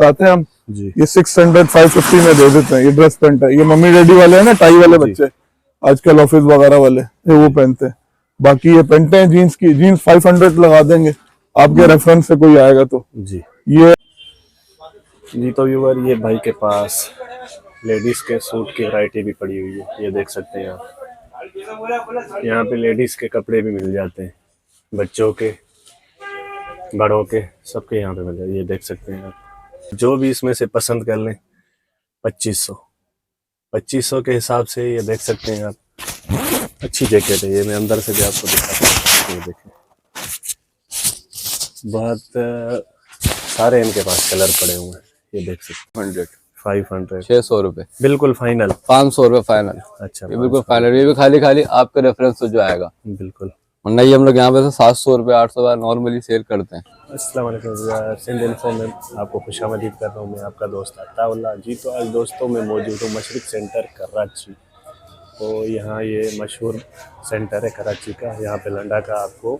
बताते हैं हम जी। ये 600 550 में दे देते हैं। ये ड्रेस पैंट है, ये मम्मी डैडी वाले हैं ना, टाई वाले बच्चे आजकल ऑफिस वगैरह वाले ये वो पहनते हैं। बाकी ये पैंटे हैं जीन्स की, जीन्स 500 लगा देंगे आपके रेफरेंस से कोई आएगा तो। जी ये जी तो व्यूअर, ये भाई के पास लेडीज के सूट की वैरायटी भी पड़ी हुई है, ये देख सकते हैं आप। यहाँ पे लेडीज के कपड़े भी मिल जाते हैं, बच्चों के, बड़ों के, सबके यहाँ पे मिल जाते हैं। ये देख सकते हैं आप, जो भी इसमें से पसंद कर लें। 2500 के हिसाब से ये देख सकते हैं आप। अच्छी जैकेट है ये, मैं अंदर से भी आपको दिखाता हूँ। ये देखें, बहुत सारे इनके पास कलर पड़े हुए हैं, ये देख सकते हैं। 500 600 रुपए, बिल्कुल फाइनल। 500 रुपए फाइनल। अच्छा, ये बिल्कुल फाइनल, ये भी खाली आपके रेफरेंस से जो आएगा। बिल्कुल। वरना ये हम लोग यहाँ पे से 700 रुपए 800 रुपए नॉर्मली सेल करते हैं। अस्सलाम वालेकुम, सिंध इन्फो में आपको खुशामदीद कर रहा हूँ। मैं आपका दोस्त अताउल्लाह जी। तो आज दोस्तों में मौजूद हूँ मशरिक सेंटर कराची। तो यहाँ ये मशहूर सेंटर है कराची का। यहाँ पे लंडा का आपको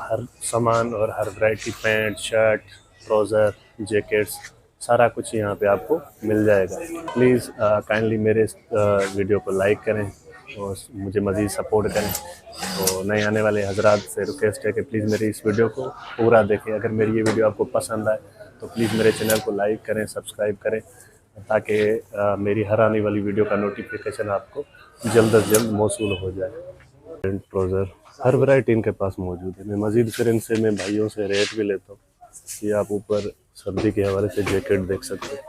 हर सामान और हर variety, pant, shirt, trouser, jackets, सारा कुछ यहाँ पे आपको मिल जाएगा। प्लीज़ काइंडली मेरे इस वीडियो को लाइक करें और मुझे मज़ीद सपोर्ट करें। तो नए आने वाले हजरात से रिक्वेस्ट है कि प्लीज़ मेरी इस वीडियो को पूरा देखें। अगर मेरी ये वीडियो आपको पसंद आए तो प्लीज़ मेरे चैनल को लाइक करें, सब्सक्राइब करें, ताकि मेरी हर आने वाली वीडियो का नोटिफिकेशन आपको जल्द अज जल्द मौसूल हो जाए। पैंट, ट्राउज़र, हर वैरायटी इनके पास मौजूद है। मैं मज़ीद फिर इनसे मैं भाइयों से रेट भी लेता हूँ। ये आप ऊपर सर्दी के हवाले से जैकेट देख सकते हैं,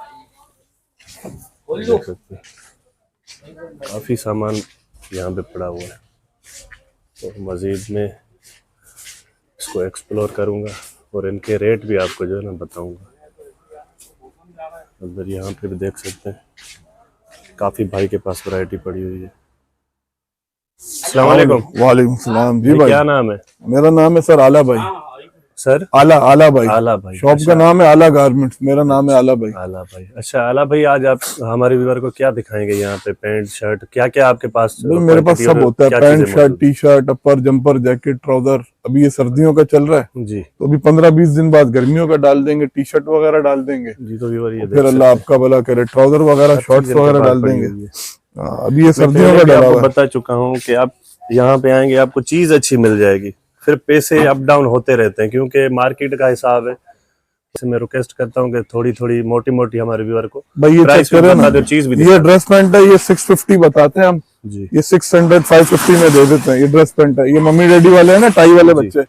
काफ़ी सामान यहाँ पे पड़ा हुआ है। तो मज़ीद में इसको एक्सप्लोर करूँगा और इनके रेट भी आपको जो है ना बताऊँगा। अंदर यहाँ पे भी देख सकते हैं, काफ़ी भाई के पास वैरायटी पड़ी हुई है। अस्सलाम वालेकुम। वालेकुम सलाम जी। भाई क्या नाम है? मेरा नाम है सर आला भाई। सर आला भाई। आला भाई। शॉप का नाम है आला गारमेंट्स, मेरा नाम है आला भाई। आला भाई, अच्छा आला भाई, आज आप हमारे व्यूअर को क्या दिखाएंगे? यहाँ पे पैंट, शर्ट, क्या क्या आपके पास? मेरे पास सब होता है, पैंट, शर्ट, टी शर्ट, अपर, जंपर, जैकेट, ट्राउजर। अभी ये सर्दियों का चल रहा है जी, तो अभी 15-20 दिन बाद गर्मियों का डाल देंगे, टी शर्ट वगैरह डाल देंगे जी। तो व्यूअर ये फिर अल्लाह आपका भला करे, ट्राउजर वगैरह, शॉर्ट्स वगैरह डाल देंगे। अभी ये सर्दियों का डाला हुआ है। बता चुका हूँ कि आप यहाँ पे आएंगे आपको चीज अच्छी मिल जाएगी। फिर पैसे अप डाउन होते रहते हैं क्योंकि मार्केट का हिसाब है। मैं रिक्वेस्ट करता हूँ कि थोड़ी थोड़ी मोटी मोटी हमारे व्यूअर को भाई ये चेक करें ना, चीज भी। ये ड्रेस पैंट है, ये 650 बताते हैं हम जी। ये 600 550 में दे देते हैं। ये ड्रेस पैंट है, ये मम्मी डैडी वाले हैं ना, टाई वाले बच्चे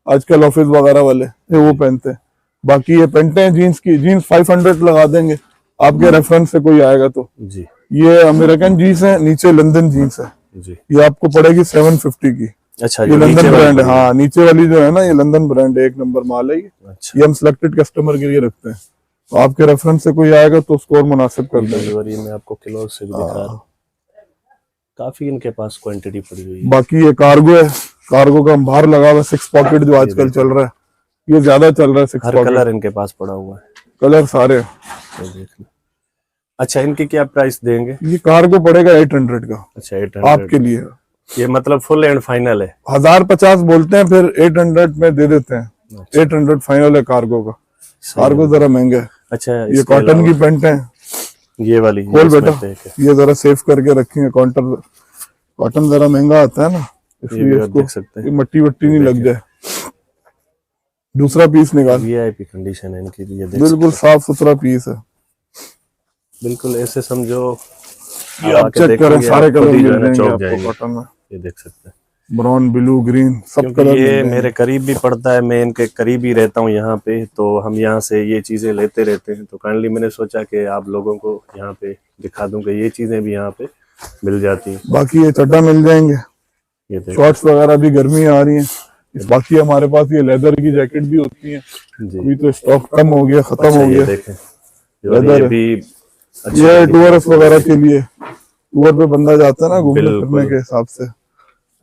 आजकल ऑफिस वगैरह वाले ये वो पहनते हैं। बाकी ये पैंटे हैं जीन्स की, जीन्स 500 लगा देंगे आपके रेफरेंस से कोई आएगा तो। जी, ये अमेरिकन जीन्स है, नीचे लंदन जीन्स है। जी, ये आपको पड़ेगी 750 की। अच्छा, ये लंदन ब्रांड है। हाँ, नीचे वाली जो है ना, ये लंदन ब्रांड है, 1 नंबर माल है ये। अच्छा, ये हम सिलेक्टेड कस्टमर के लिए रखते हैं, तो आपके रेफरेंस से कोई आएगा तो उसको और मुनासिब कर देंगे। मैं आपको किलो से भी दिखा रहा हूँ, काफी इनके पास क्वांटिटी पड़ी हुई है। बाकी ये कार्गो है, कार्गो का हम बाहर लगा हुआ 6 पॉकेट जो आजकल चल रहा है, ये ज्यादा चल रहा है। 6 हर कलर इनके पास पड़ा हुआ है, कलर सारे। अच्छा, इनकी क्या प्राइस देंगे? ये कार्गो पड़ेगा 800 का। अच्छा, 800 आपके लिए। ये मतलब फुल एंड फाइनल है? 1050 बोलते हैं, फिर 800 में दे देते हैं। 800 फाइनल है कार्गो का। कार्गो जरा महंगा है। अच्छा, ये कॉटन की पैंट है, ये वाली खोल बेटा, ये जरा सेफ करके रखेंगे। कॉटन जरा महंगा आता है ना, इसलिए इसको देख सकते हैं, मट्टी वट्टी नहीं लग जाए। दूसरा पीस निकाल, वीआईपी कंडीशन है इनकी, ये बिल्कुल साफ सुथरा पीस है। बिल्कुल ऐसे समझो, ये आप चेक करें, सारे कलर मिल जाएंगे आपको कॉटन में। ये देख सकते हैं, ब्राउन, ब्लू, ग्रीन, सब कलर। ये मेरे करीब भी पड़ता है, मैं इनके करीब ही रहता हूँ यहाँ पे, तो हम यहाँ से ये चीजें लेते रहते हैं। तो काइंडली मैंने सोचा कि आप लोगों को यहाँ पे दिखा दूं कि ये चीजें भी यहाँ पे मिल जाती हैं। बाकी ये चड्डा मिल जाएंगे, ये शॉर्ट्स वगैरह भी गर्मी आ रही है। बाकी हमारे पास ये लेदर की जैकेट भी होती है, अभी तो स्टॉक कम हो गया, खत्म हो गया। देखें, लेदर भी ये टूरिस्ट वगैरह के लिए, टूर पे बंदा जाता है ना घूमने फिरने के हिसाब से।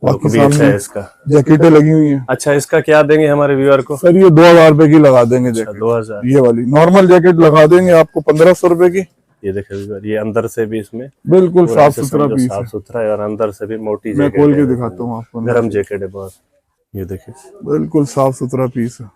बाकी सामने इसका जैकेटें लगी हुई हैं। अच्छा, इसका क्या देंगे हमारे व्यूअर को? सर ये 2000 रुपए की लगा देंगे जैकेट। 2000? ये वाली नॉर्मल जैकेट लगा देंगे आपको 1500 रुपए की। ये देखे व्यूअर, ये अंदर से भी इसमें बिल्कुल साफ सुथरा पीस है, साफ सुथरा है, और अंदर से भी मोटी मैं खोल के दिखाता हूँ आपको, गर्म जैकेट है बहुत। ये देखे, बिल्कुल साफ सुथरा पीस है।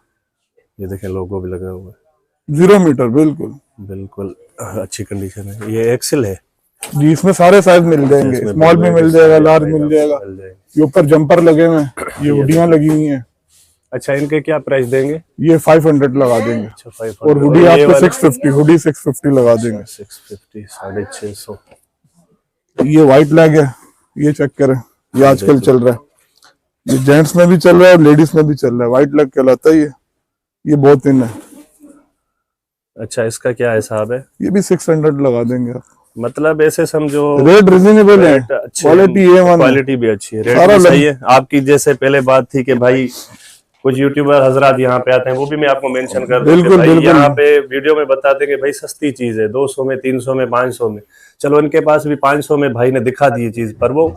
ये देखे, लोगो भी लगा हुआ है। 0 मीटर बिल्कुल। बिल्कुल अच्छी कंडीशन है। ये एक्सेल है? जी इसमें सारे साइज मिल जाएंगे, इसमें स्मॉल भी मिल जाएगा, लार्ज मिल जाएगा। मिल जाएंगे। ये ऊपर जंपर लगे हुए हैं, ये हुडियां लगी हुई हैं। अच्छा, इनके क्या प्राइस देंगे? ये 500 लगा देंगे। अच्छा 500। और हुडी आपको 650, हुडी 650 लगा देंगे। 650, 650। ये व्हाइट लैग है, ये चेक करें, ये आजकल चल रहा है। ये जेंट्स में भी चल रहा है और लेडीज में भी चल रहा है, व्हाइट लैग कहलाता है ये बहुत इन है। अच्छा, इसका क्या हिसाब है? ये भी 600 लगा देंगे आप। मतलब ऐसे समझो रेट रिजनेबल है, रेट अच्छे, क्वालिटी A1 क्वालिटी भी अच्छी है, रेट सारा भी सही है। आपकी जैसे पहले बात थी कि भाई कुछ यूट्यूबर हजरात यहाँ पे आते हैं, वो भी मैं आपको मेंशन कर दूं कि बिल्कुल, भाई बिल्कुल। यहाँ पे वीडियो में बताते हैं कि भाई सस्ती चीज है, 200 में, 300 में, 500 में। चलो इनके पास भी 500 में भाई ने दिखा दी चीज, पर वो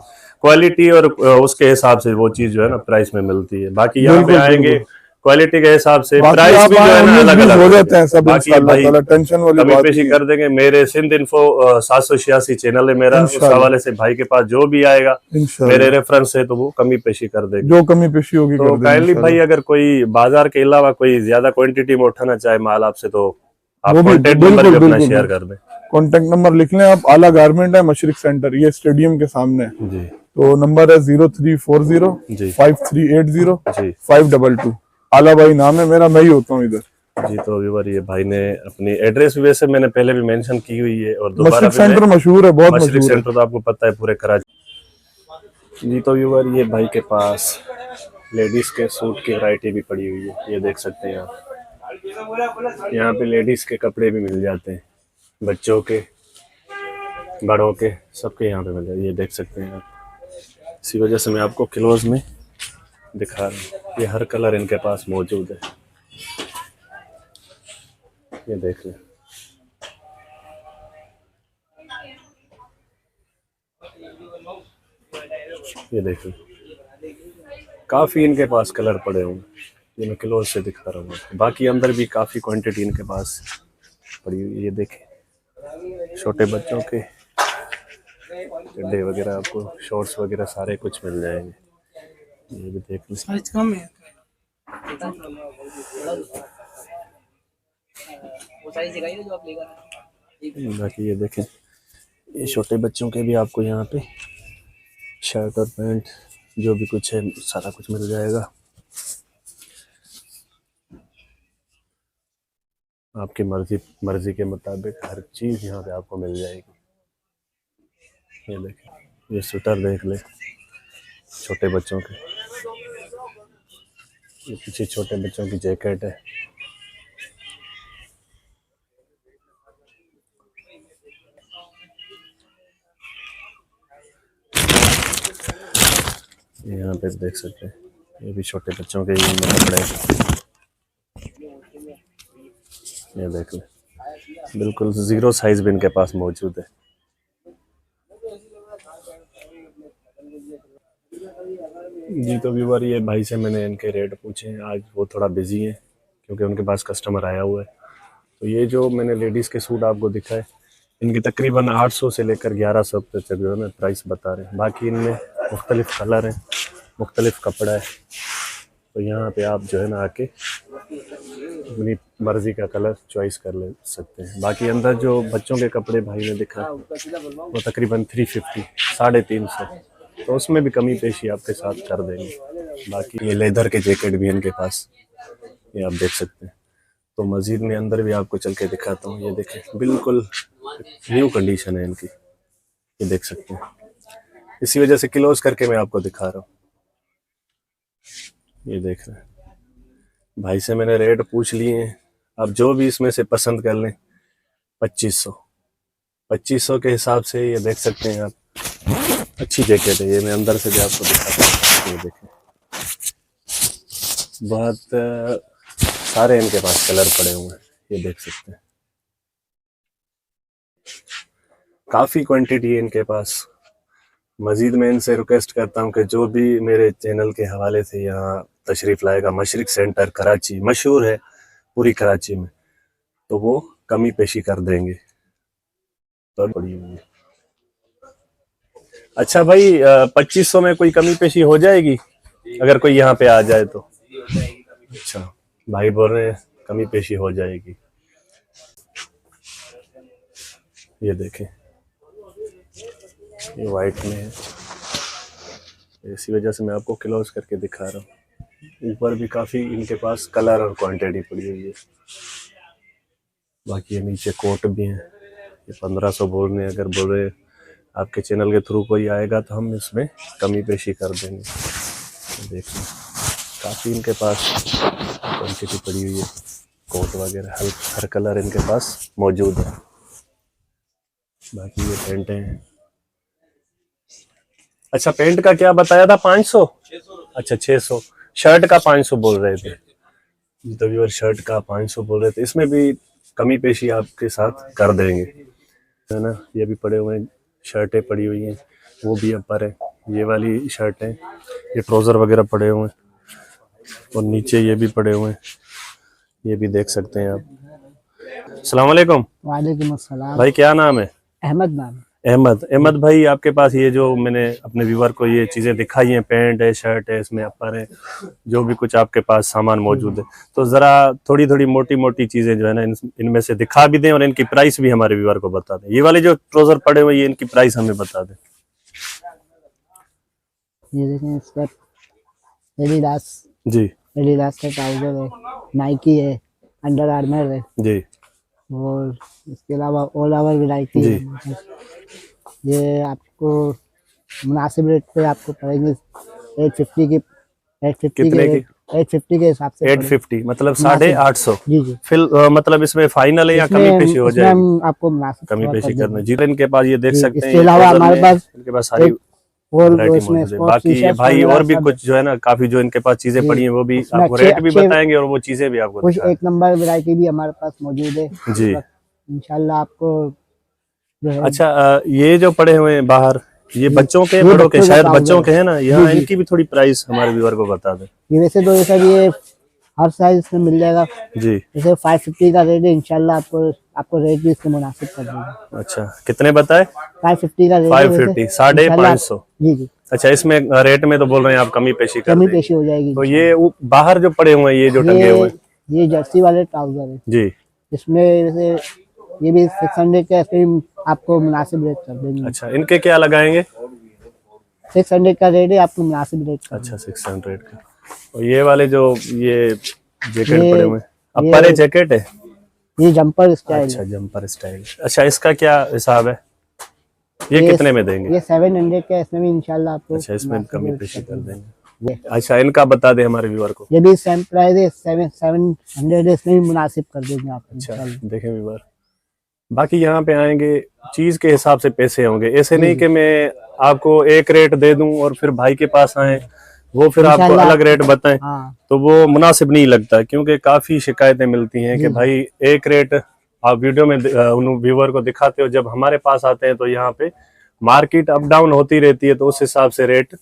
क्वालिटी और उसके हिसाब से वो चीज जो है ना प्राइस में मिलती है। बाकी यहाँ पे बिल्कुल, आएंगे बिल्कुल। क्वालिटी के हिसाब से बाकी प्राइस आप भी जो है ना 19-20 अलग अलग हो जाते हैं सब बाकी इंशाल्लाह भाई ताला, टेंशन वाली कमी बात पेशी नहीं है। कर देंगे। मेरे सिंध इन्फो 786 चैनल है मेरा, उस इंशाल्लाह। हवाले से भाई के पास जो भी आएगा इंशाल्लाह मेरे रेफरेंस से तो वो कमी पेशी कर देंगे। जो कमी पेशी होगी तो कर देंगे काइंडली भाई इंशाल्लाह। अगर कोई बाजार के अलावा कोई ज्यादा क्वांटिटी में उठाना चाहे माल आपसे, तो आप वो भी कॉन्टेक्ट नंबर बिल्कुल, भी अपना बिल्कुल, शेयर कर दें। कॉन्टेक्ट नंबर लिख लें आप। आला गारमेंट है, मशरिक सेंटर, ये स्टेडियम के सामने है। जी तो नंबर है 0340 जी 5380 जी 522। आला भाई नाम है मेरा, मैं ही होता हूँ इधर। जी। तो व्यूअर ये भाई ने अपनी एड्रेस भी वैसे मैंने पहले भी मेंशन की हुई है और दोबारा मशरिक भी सेंटर मशहूर है, बहुत मशरिक मशहूर है। सेंटर तो आपको पता है पूरे कराची। जी तो व्यूअर ये भाई के पास लेडीज के सूट की वैरायटी भी पड़ी हुई है, ये देख सकते हैं आप। यहाँ पे लेडीज के कपड़े भी मिल जाते हैं, बच्चों के, बड़ों के, सबके यहाँ पे मिल जाते हैं, ये देख सकते हैं आप। इसी वजह से मैं आपको क्लोज में दिखा रहा हूँ। ये हर कलर इनके पास मौजूद है, ये देख लें। ये देख लें, काफी इनके पास कलर पड़े हुए हैं, ये मैं क्लोज से दिखा रहा हूँ। बाकी अंदर भी काफी क्वांटिटी इनके पास पड़ी हुई है, ये देखें। छोटे बच्चों के चड्डे वगैरह, आपको शॉर्ट्स वगैरह सारे कुछ मिल जाएंगे, ये भी देख लें। साइज कम है, वो साइज दिखाइए जो आप लेकर। बाकी ये देखें, ये छोटे बच्चों के भी आपको यहाँ पे शर्ट और पैंट जो भी कुछ है सारा कुछ मिल जाएगा। आपकी मर्जी के मुताबिक हर चीज़ यहाँ पे आपको मिल जाएगी। ये देखें, ये स्वेटर देख ले छोटे बच्चों के, ये पीछे छोटे बच्चों की जैकेट है। ये यहाँ पे देख सकते हैं, ये भी छोटे बच्चों के ये कपड़े, ये देख ले, बिल्कुल 0 साइज भी इनके पास मौजूद है। जी तो व्यूअर ये भाई से मैंने इनके रेट पूछे हैं, आज वो थोड़ा बिजी हैं क्योंकि उनके पास कस्टमर आया हुआ है। तो ये जो मैंने लेडीज़ के सूट आपको दिखाए, इनके तकरीबन 800 से लेकर 1100 तक जो है ना प्राइस बता रहे हैं। बाकी इनमें मुख्तलिफ कलर हैं, मुख्तलिफ कपड़ा है, तो यहाँ पे आप जो है ना आके अपनी मर्ज़ी का कलर चॉइस कर ले सकते हैं। बाकी अंदर जो बच्चों के कपड़े भाई ने दिखा वो तकरीबन 350, 350, तो उसमें भी कमी पेशी आपके साथ कर देंगे। बाकी ये लेदर के जैकेट भी इनके पास, ये आप देख सकते हैं। तो मस्जिद में अंदर भी आपको चल के दिखाता हूँ, ये देखें बिल्कुल न्यू कंडीशन है इनकी, ये देख सकते हैं। इसी वजह से क्लोज करके मैं आपको दिखा रहा हूँ, ये देख रहे हैं। भाई से मैंने रेट पूछ लिए हैं, अब जो भी इसमें से पसंद कर लें। 2500 के हिसाब से ये देख सकते हैं आप, अच्छी जैकेट है। ये मैं अंदर से भी आपको दिखाता हूँ, ये देखें, बहुत सारे इनके पास कलर पड़े हुए हैं, ये देख सकते हैं। काफ़ी क्वांटिटी है इनके पास। मज़ीद मैं इनसे रिक्वेस्ट करता हूँ कि जो भी मेरे चैनल के हवाले से यहाँ तशरीफ़ लाएगा, मशरिक सेंटर कराची मशहूर है पूरी कराची में, तो वो कमी पेशी कर देंगे। तो बड़ी हुई है। अच्छा भाई 2500 में कोई कमी पेशी हो जाएगी अगर कोई यहाँ पे आ जाए तो? अच्छा भाई बोल रहे हैं कमी पेशी हो जाएगी। ये देखें, ये वाइट में है, इसी वजह से मैं आपको क्लोज करके दिखा रहा हूँ। ऊपर भी काफ़ी इनके पास कलर और क्वांटिटी पड़ी हुई है। बाकी ये नीचे कोट भी हैं। ये 1500 बोल रहे हैं। अगर बोल रहे आपके चैनल के थ्रू कोई आएगा तो हम इसमें कमी पेशी कर देंगे। तो देखिए काफ़ी इनके पास क्वांटिटी पड़ी हुई है। कोट वगैरह हर कलर इनके पास मौजूद है। बाकी ये पेंट हैं। अच्छा, पेंट का क्या बताया था? 500? अच्छा 600। शर्ट का 500 बोल रहे थे तो व्यूअर, शर्ट का 500 बोल रहे थे। इसमें भी कमी पेशी आपके साथ कर देंगे, है ना। ये भी पड़े हुए हैं, शर्टें पड़ी हुई हैं, वो भी अपर है। ये वाली शर्ट है, ये ट्राउज़र वगैरह पड़े हुए हैं और नीचे ये भी पड़े हुए हैं, ये भी देख सकते हैं आप। अस्सलाम वालेकुम। वालेकुम अस्सलाम। भाई क्या नाम है? अहमद नाम। अहमद भाई, आपके पास ये जो मैंने अपने व्यूवर को ये चीज़ें दिखाई हैं, पेंट है, शर्ट है, इसमें अपर है, जो भी कुछ आपके पास सामान मौजूद है, तो ज़रा थोड़ी थोड़ी मोटी मोटी चीज़ें जो है ना इनमें से दिखा भी दें और इनकी प्राइस भी हमारे व्यूवर को बता दें। ये वाले जो ट्राउज़र पड़े हुए, ये इनकी प्राइस हमें बता दें। ये देखें, इसका एडिडास जी, एडिडास का ट्राउजर है, नाइकी है, अंडर आर्मर है, जी, और इसके अलावा ऑल ओवर वैरायटी जी। है। ये आपको मुनासिब रेट पे आपको पड़ेंगे 850 के, 850 कितने के, की? 850 के हिसाब से 850 मतलब 850। जी जी। फिर मतलब इसमें फाइनल है या कमी पेशी हो इसमें जाएगी? हम आपको मुनासिब कमी थोड़ा पेशी कर करना देंगे। जी। इनके पास ये देख जी, सकते हैं, इसके ये अलावा ट्राउज़र हमारे में पास इनके पास सारी और वैरायटी इसमें मौजूद है। स्पोर्ट्स बाकी ये टी-शर्ट्स भाई वगैरह और भी सब कुछ जो है ना, काफी जो इनके पास चीजें जी। पड़ी हैं, वो भी इसमें आपको अच्छे- रेट भी अच्छे- बताएंगे और वो चीजें भी आपको कुछ दिखाएंगे। एक नंबर वैरायटी भी हमारे पास मौजूद है जी। इंशाल्लाह आपको जो है। अच्छा, ये जो पड़े हुए हैं बाहर, ये बच्चों के, ये बड़ों के? बच्चों का शायद ट्राउजर बच्चों के हैं ना। यहाँ जी, जी। इनकी भी थोड़ी प्राइस हमारे व्यूअर को बता दें। ये वैसे तो ये सब ये हर साइज इसमें मिल जाएगा। जी। जैसे 550 का रेट है, इंशाल्लाह आपको रेट भी इसके मुनासिब कर देंगे। अच्छा, कितने बताए? 550 का रेट है 550, वैसे, 550। जी जी, अच्छा, इसमें रेट में तो बोल रहे हैं आप कमी पेशी कर कमी देंगे। पेशी हो जाएगी। तो ये बाहर जो पड़े हुए हैं, ये जो टंगे हुए हैं, ये जर्सी वाले ट्राउजर है, जी। इसमें वैसे ये भी 600 के ऐसे ही आपको मुनासिब रेट कर देंगे। अच्छा, इनके क्या लगाएंगे? 600 का रेट है, आपको मुनासिब रेट कर अच्छा, 600 का। और ये वाले जो ये जैकेट ये- पड़े हुए हैं, अपर है, जैकेट है? देंगे। ये जंपर स्टाइल अच्छा, जंपर स्टाइल। अच्छा, इसका क्या हिसाब है? ये कितने में देंगे? ये 700 का, इसमें भी इंशाल्लाह आपको अच्छा, इसमें मुनासिब कमी रेट पेशी कर कर देंगे। अच्छा, इनका बता दे हमारे व्यूअर को। ये भी सेम प्राइस है, 700 इसमें भी मुनासिब कर देंगे आपको अच्छा, इंशाल्लाह। देखें व्यूअर, बाकी यहाँ पे आएंगे चीज के हिसाब से पैसे होंगे। ऐसे नहीं कि मैं आपको एक रेट दे दूं और फिर भाई के पास आए वो फिर आपको इंशाल्लाह। अलग रेट बताएं, हाँ तो वो मुनासिब नहीं लगता। क्योंकि काफी शिकायतें मिलती हैं कि भाई एक रेट आप वीडियो में उन व्यूअर को दिखाते हो, जब हमारे पास आते हैं तो यहाँ पे मार्केट अप डाउन होती रहती है, तो उस हिसाब से रेट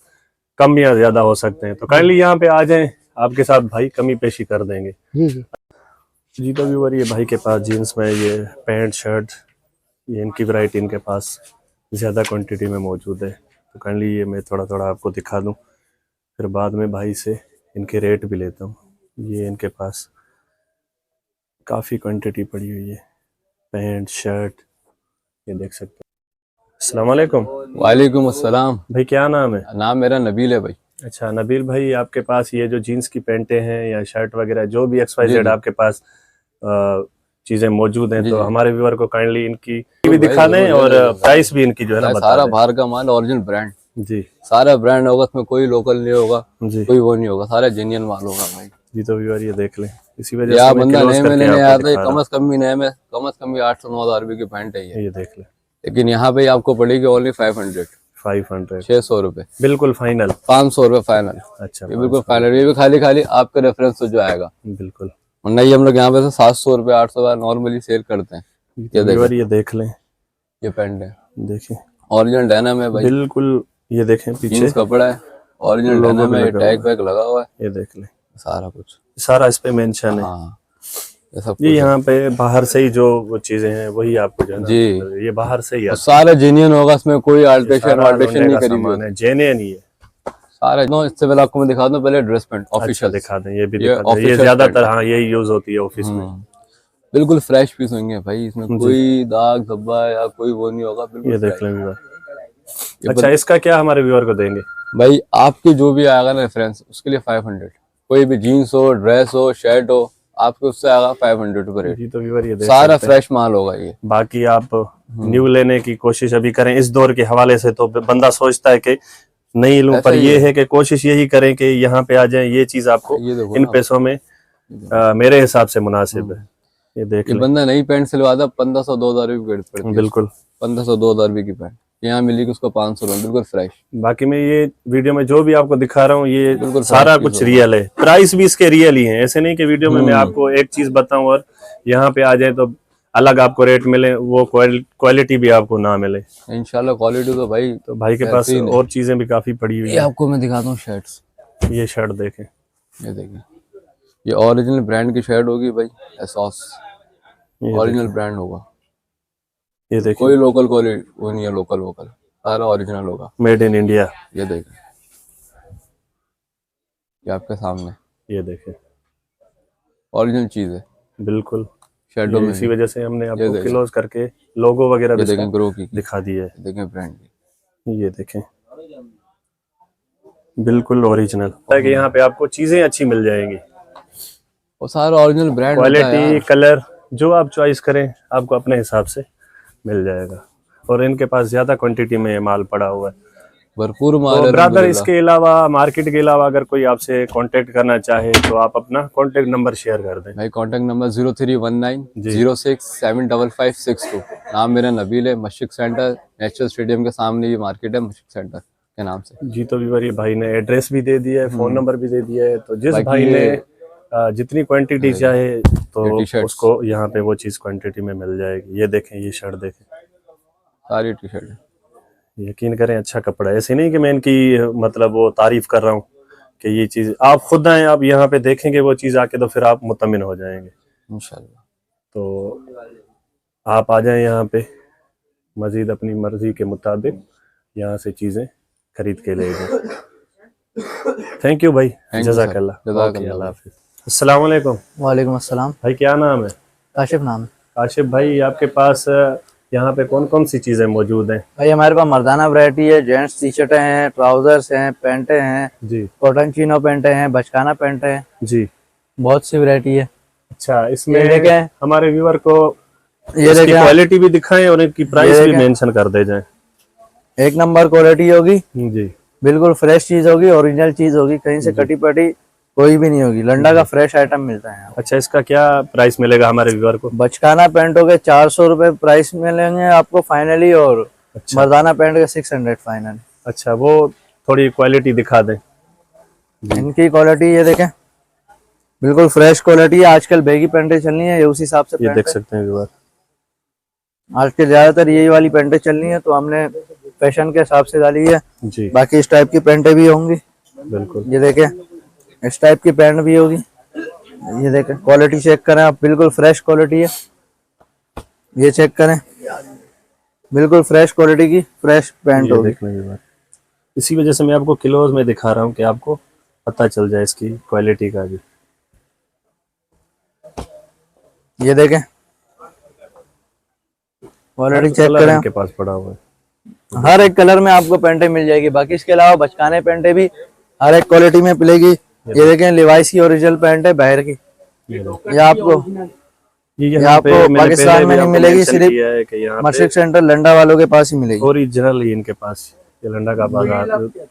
कम या ज्यादा हो सकते हैं। तो काइंडली यहाँ पे आ जाएं, आपके साथ भाई कमी पेशी कर देंगे। जी जी। जी। तो व्यूअर, ये भाई के पास जीन्स में ये पैंट शर्ट, ये इनकी वैरायटी इनके पास ज़्यादा क्वांटिटी में मौजूद है। तो काइंडली ये मैं थोड़ा थोड़ा आपको दिखा दूं, फिर बाद में भाई से इनके रेट भी लेता हूँ। ये इनके पास काफ़ी क्वांटिटी पड़ी हुई है, पैंट शर्ट, ये देख सकते हैं। अस्सलाम वालेकुम। वालेकुम अस्सलाम। भाई क्या नाम है? नाम मेरा नबील है भाई। अच्छा नबील भाई, आपके पास ये जो जीन्स की पैंटें हैं या शर्ट वगैरह जो भी XYZ आपके पास चीजें मौजूद हैं, तो हमारे व्यूअर को काइंडली इनकी भी दिखा दें और प्राइस भी इनकी जो है ना बता सारा दें। बाहर का माल, ओरिजिनल ब्रांड, जी सारा ब्रांड होगा, इसमें कोई लोकल नहीं होगा, जी कोई वो नहीं होगा, सारा जेन्युइन माल होगा भाई। जी। तो व्यूअर ये देख लें, इसी वजह या से मैं बंदा close नए में करके लेने आपको आता है, दिखा कम से कम भी नए में कम से कम भी 800-9,000 रुपए की पैंट है रहा हूं। ये देख लें, लेकिन यहाँ पे आपको पड़ेगी ओनली 500, 500 600 रुपए, बिल्कुल फाइनल। 500 रुपए फाइनल। अच्छा, ये बिल्कुल फाइनल, ये भी खाली आपके रेफरेंस से जो आएगा, बिल्कुल। वरना ये हम लोग यहाँ पे से 700 रुपए 800 का नॉर्मली सेल करते हैं। ये व्यूअर देखें, ये देख लें, ये पैंट है, देखिए ओरिजिनल डेनिम है भाई, बिल्कुल। ये देखें पीछे जीन्स कपड़ा है, ओरिजिनल लोगो डेनिम भी है, लगा टैग हुआ वैग लगा हुआ है, ये देख लें, सारा कुछ। सारा इस पे मेंशन है। हाँ, ये सब ये कुछ यहाँ पे बाहर से ही जो वो चीजें हैं वही आपको जो है ना, जी। ये बाहर से ही है। आता सारा जेन्युइन होगा, इसमें कोई है। अल्ट्रेशन सारा वाल्ट्रेशन लोने नहीं का करी हुई सामान है, है, जेने नहीं है। सारा। नो, इससे पहले आपको मैं दिखा दूं, पहले ड्रेस पैंट अच्छा ऑफिशियल दिखा दें, ये भी ये दिखा दें। ये official ज्यादातर पैंट है। हाँ यही यूज होती है ऑफिस में। बिल्कुल फ्रेश पीस होंगे भाई, इसमें कोई दाग धब्बा या कोई वो नहीं होगा, बिल्कुल ये देख fresh। लें व्यूअर। अच्छा, इसका क्या हमारे व्यूअर को देंगे? भाई आपके जो भी आएगा ना रेफरेंस, उसके लिए 500। कोई भी जीन्स हो, ड्रेस हो, शर्ट हो, आपके उससे आएगा 500 रुपये रेट। जी तो व्यूअर ये देख सारा सकते हैं। फ्रेश माल होगा ये। बाकी आप न्यू लेने की कोशिश अभी करें इस दौर के हवाले से, तो बंदा सोचता है कि नहीं लूं, ऐसा पर ही ये है। है कि कोशिश यही करें कि यहाँ पे आ जाएं, ये चीज आपको ये देखो इन ना, पैसों में मेरे हिसाब से मुनासिब है। ये देख ये लें। बंदा नई पैंट सिलवाता 1500-2000 रुपये की पड़ती है। बिल्कुल 1500-2000 रुपये की पैंट यहाँ मिलेगी उसको 500 रुपये, बिल्कुल फ्रेश। बाकी मैं ये वीडियो में जो भी आपको दिखा रहा हूँ ये बिल्कुल सारा fresh कुछ चीज़ रियल है, प्राइस भी इसके रियल ही है। ऐसे नहीं कि वीडियो में मैं आपको एक चीज बताऊं और यहाँ पे आ जाए तो अलग आपको रेट मिले, वो क्वालिटी भी आपको ना मिले। इंशाल्लाह क्वालिटी तो भाई। तो भाई के पास बेहतरीन है। और चीजें भी काफी पड़ी हुई ये है। आपको मैं दिखाता हूँ शर्ट्स। ये शर्ट देखें, ये देखिए, ये ओरिजिनल ब्रांड की शर्ट होगी भाई, एसॉस ओरिजिनल ब्रांड होगा। ये देखिए, कोई लोकल क्वालिटी वो नहीं है, लोकल वोकल सारा ओरिजिनल होगा, मेड इन इंडिया। ये देखिए, ये आपके सामने ये देखें, ओरिजिनल चीज है बिल्कुल। शर्टों में। इसी वजह से हमने आपको देखें। क्लोज करके लोगो वगैरह भी ये देखें इसका ग्रो की, दिखा दिया है। देखें ब्रांड की। ये देखें, बिल्कुल ओरिजिनल है कि यहाँ पे आपको चीजें अच्छी मिल जाएंगी। वो सारा ओरिजिनल ब्रांड होता है क्वालिटी, यार। कलर जो आप चॉइस करें आपको अपने हिसाब से मिल जाएगा। और इनके पास ज्यादा क्वांटिटी में ये माल पड़ा हुआ है। भरपूर माल तो है ब्रदर, अल्हम्दुलिल्लाह। इसके अलावा मार्केट के अलावा अगर कोई आपसे कांटेक्ट करना चाहे तो आप अपना कांटेक्ट नंबर शेयर कर दें। भाई कांटेक्ट नंबर 031906755562। नाम मेरा नबील है। मस्जिद सेंटर नेशनल स्टेडियम के सामने ये मार्केट है, मस्जिद सेंटर के नाम से। जी तो व्यूअर, ये भाई ने एड्रेस भी दे दिया है, फोन नंबर भी दे दिया है। तो जिस बाकी भाई ने ये- जितनी क्वांटिटी चाहे ये तो टी-शर्ट्स। उसको यहाँ पे वो चीज क्वांटिटी में मिल जाएगी। ये देखें, ये शर्ट देखें, सारी टी शर्ट है। यकीन करें अच्छा कपड़ा है। ऐसे नहीं कि मैं इनकी मतलब वो तारीफ कर रहा हूँ कि ये चीज आप खुद आए, आप यहाँ पे देखेंगे वो चीज आके तो फिर आप मुतमिन हो जाएंगे। इंशाल्लाह। तो आप आ जाएं यहाँ पे, मजीद अपनी मर्जी के मुताबिक यहाँ से चीजें खरीद के ले जाएं। थैंक यू भाई, you, जज़ाकल्लाह। sir. जज़ाकल्लाह। ओके, अल्लाह हाफिज़। अस्सलाम वालेकुम वालेकुम अस्सलाम। भाई, क्या नाम है? काशिफ नाम है काशिफ भाई, आपके पास यहाँ पे कौन कौन सी चीजें मौजूद हैं? भाई। हमारे पास मर्दाना वैरायटी है, जेंट्स टी शर्टें हैं, ट्राउजर्स हैं, पैंटें हैं, जी कॉटन चीनो पैंटें हैं, बचकाना पैंटें हैं, जी। बहुत सी वैरायटी है। अच्छा, इसमें ये देखें। हमारे व्यूअर को ये इसकी देखें, क्वालिटी भी दिखाएं और इनकी प्राइस ये भी देखें। मेंशन कर दे जाएं। एक नंबर क्वालिटी होगी, जी बिल्कुल फ्रेश चीज होगी, ओरिजिनल चीज होगी, कहीं से कटी पटी कोई भी नहीं होगी। लंडा का फ्रेश आइटम मिलता है यहाँ। अच्छा, इसका क्या प्राइस मिलेगा हमारे व्यूअर को? बचकाना पैंटों के 400 रुपए प्राइस मिलेंगे आपको फाइनली, और अच्छा। मर्दाना पैंट के 600 फाइनल। अच्छा, वो थोड़ी क्वालिटी दिखा दें। इनकी क्वालिटी ये देखें, बिल्कुल फ्रेश क्वालिटी है। आजकल बैगी पैंटें चलनी है, ये उस हिसाब से ये पैंट देख है। सकते हैं व्यूअर। आजकल ज्यादातर यही वाली पैंटें चलनी है, तो हमने फैशन के हिसाब से डाली है। जी बाकी इस टाइप की पैंटें भी होंगी। बिल्कुल। ये देखें, इस टाइप की पैंट भी होगी। ये देखें, क्वालिटी चेक करें आप, बिल्कुल फ्रेश क्वालिटी है। ये चेक करें, बिल्कुल फ्रेश क्वालिटी की फ्रेश पैंट ये होगी। देख लें व्यूअर। इसी वजह से मैं आपको क्लोज में दिखा रहा हूँ कि आपको पता चल जाए इसकी क्वालिटी का भी। ये देखें, क्वालिटी चेक कलर करें। इनके पास पड़ा हुआ है। हर एक कलर में आपको पैंटें मिल जाएगी। बाकी इसके अलावा बचकाने पैंटें भी हर एक क्वालिटी में मिलेगी। ये देखें, लिवाइस की ओरिजिनल पैंट है बाहर की। ये आपको ये यहाँ यहाँ पे आपको मैंने पाकिस्तान पहले में भी नहीं आपको मिलेगी, mention सिर्फ किया है कि यहाँ मस्जिद पे सेंटर लंडा वालों के पास ही मिलेगी। ओरिजिनल ही इनके पास ये लंडा का बाजार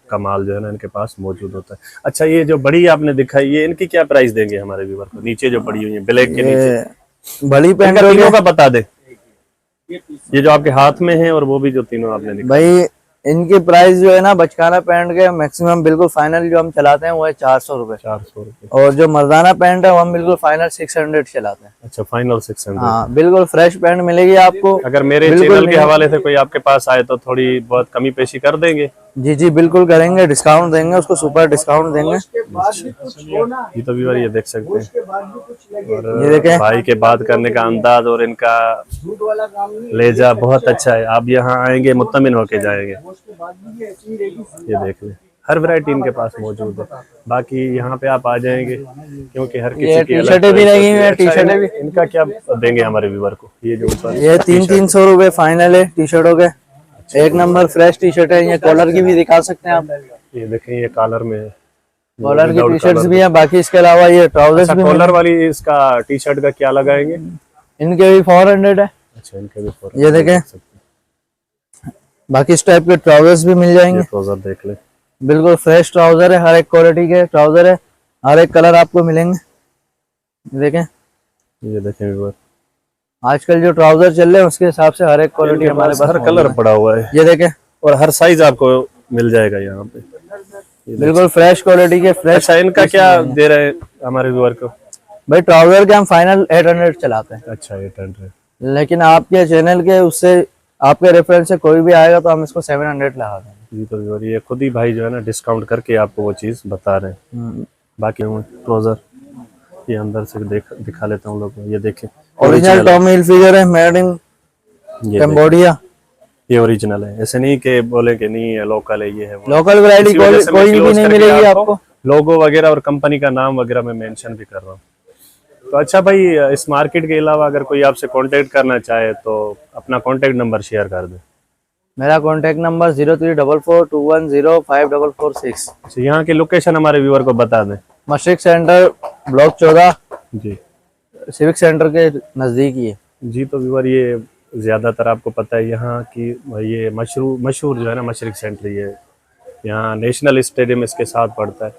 का माल जो है ना इनके पास मौजूद होता है। अच्छा, ये जो बड़ी आपने दिखाई, ये इनकी क्या प्राइस देंगे हमारे व्यूअर को? नीचे जो पड़ी हुई है ब्लैक के नीचे, ये बड़ी पैंट इनका होगी तीनों का बता दे। ये जो आपके हाथ में है और वो भी जो तीनों आपने दिखाई। भाई। इनकी प्राइस जो है ना, बचकाना पैंट के मैक्सिमम बिल्कुल फाइनल जो हम चलाते हैं वो है 400 रुपए। 400 रुपये। और जो मर्दाना पैंट है वो हम बिल्कुल फाइनल 600 चलाते हैं। अच्छा, फाइनल 600। हाँ, बिल्कुल फ्रेश पैंट मिलेगी आपको। अगर मेरे बिल्कुल चैनल के नहीं। हवाले से कोई आपके पास आए तो थोड़ी बहुत कमी पेशी कर देंगे? जी जी बिल्कुल करेंगे, डिस्काउंट देंगे उसको, सुपर डिस्काउंट देंगे। ये तो व्यूअर ये देख सकते हैं। और ये देखें, भाई के बात करने का अंदाज और इनका लहजा बहुत अच्छा है। आप यहाँ आएंगे मुत्तमिन होके जाएंगे। ये देख लें, हर वैरायटी इनके पास मौजूद है। बाकी यहाँ पे आप आ जाएंगे क्योंकि हर ये किसी की अलग टी-शर्टें भी choice लगी हुई होती है, है। अच्छा, टी-शर्टें भी। इनका क्या देंगे हमारे व्यूवर को? ये जो ऊपर ये 300 रुपए फाइनल है टी शर्टों के। एक नंबर फ्रेश टी शर्ट है। ये कॉलर की भी दिखा सकते हैं आप, ये देखें, ये कॉलर में है। कॉलर की Without टी शर्ट्स collar भी है। बाकी इसके अलावा ये ट्राउजर्स अच्छा, भी कॉलर वाली इसका टी शर्ट का क्या लगाएंगे? इनके भी 400 है। अच्छा, इनके भी ये देखें, बाकी इस टाइप के ट्राउजर्स भी मिल जाएंगे। ट्राउजर देख ले, बिल्कुल फ्रेश ट्राउजर है, हर एक क्वालिटी के ट्राउजर है, हर एक कलर आपको मिलेंगे। देखें, ये देखें व्यूअर, आजकल जो ट्राउजर चल रहे हैं उसके हिसाब से हर एक क्वालिटी इनके हमारे पास पास हर मौजूद कलर है। पड़ा हुआ है ये देखें, और हर साइज आपको मिल जाएगा यहाँ पे। बिल्कुल फ्रेश क्वालिटी के फ्रेश। अच्छा, इनका क्या दे रहे हैं हमारे व्यूअर को? भाई ट्राउजर के हम फाइनल 800 चलाते हैं, अच्छा, 800। लेकिन आपके चैनल के उससे आपके रेफरेंस से कोई भी आएगा तो हम इसको 700 लगा देंगे। जी तो व्यूअर, ये खुद ही भाई जो है ना डिस्काउंट करके आपको वो चीज़ बता रहे हैं। बाकी ट्राउजर ये अंदर से दिखा लेता हूँ लोग, ये देखें, ओरिजिनल टॉमी हिलफिगर है, मेड इन ये कैम्बोडिया। ये ओरिजिनल है, ऐसे नहीं कि बोले कि नहीं है लोकल है, ये है वो। लोकल वैरायटी इसी वजह से मैं कोई भी close नहीं करके मिलेगी आपको। लोगो वगैरह और कंपनी का नाम वगैरह मैं मेंशन भी कर रहा हूँ। तो अच्छा भाई, इस मार्केट के अलावा अगर कोई आपसे कांटेक्ट करना चाहे तो अपना कांटेक्ट नंबर शेयर कर दे। मेरा कॉन्टेक्ट नंबर 0344210546। अच्छा, यहाँ की लोकेशन हमारे व्यूअर को बता दें। मशरिक सेंटर ब्लॉक 14 जी सिविक सेंटर के नजदीक ही है। जी तो व्यूअर, ये ज़्यादातर आपको पता है यहाँ की ये मशहूर जो है ना मशरिक सेंटर, ये यहाँ नेशनल स्टेडियम इसके साथ पड़ता है।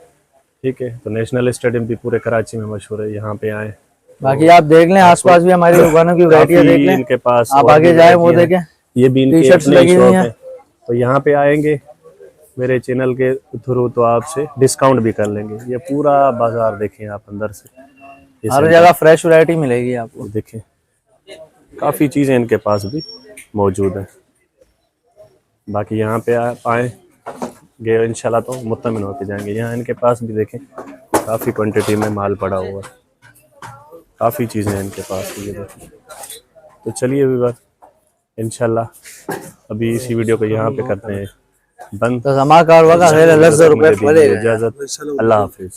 ठीक है, तो नेशनल स्टेडियम भी पूरे कराची में मशहूर है, यहाँ पे आए। बाकी आप देख लें, आसपास भी हमारी दुकानों की वैरायटियां देख लें। इनके पास आप और आगे भी जाए वो वैरायटी देखें, है। ये भी इनकी टी-शर्ट्स अपनी लगी हुई शॉप हैं। है, तो यहाँ पे आएंगे मेरे चैनल के थ्रू तो आपसे डिस्काउंट भी कर लेंगे। ये पूरा बाजार देखें आप अंदर से, ये हर सेंटर जगह फ्रेश वैरायटी मिलेगी आपको। देखें, काफ़ी चीज़ें इनके पास भी मौजूद है। बाकी यहाँ पे आप आए गए इंशाल्लाह तो मुत्तमिन होते जाएंगे। यहाँ इनके पास भी देखें, काफ़ी क्वांटिटी में माल पड़ा हुआ है, काफ़ी चीज़ें हैं इनके पास, ये देखें। तो चलिए व्यूअर, इंशाल्लाह अभी इसी वीडियो को यहाँ पे करते हैं बंद। तो धमाका और वगैरह इजाज़त, अल्लाह हाफिज़।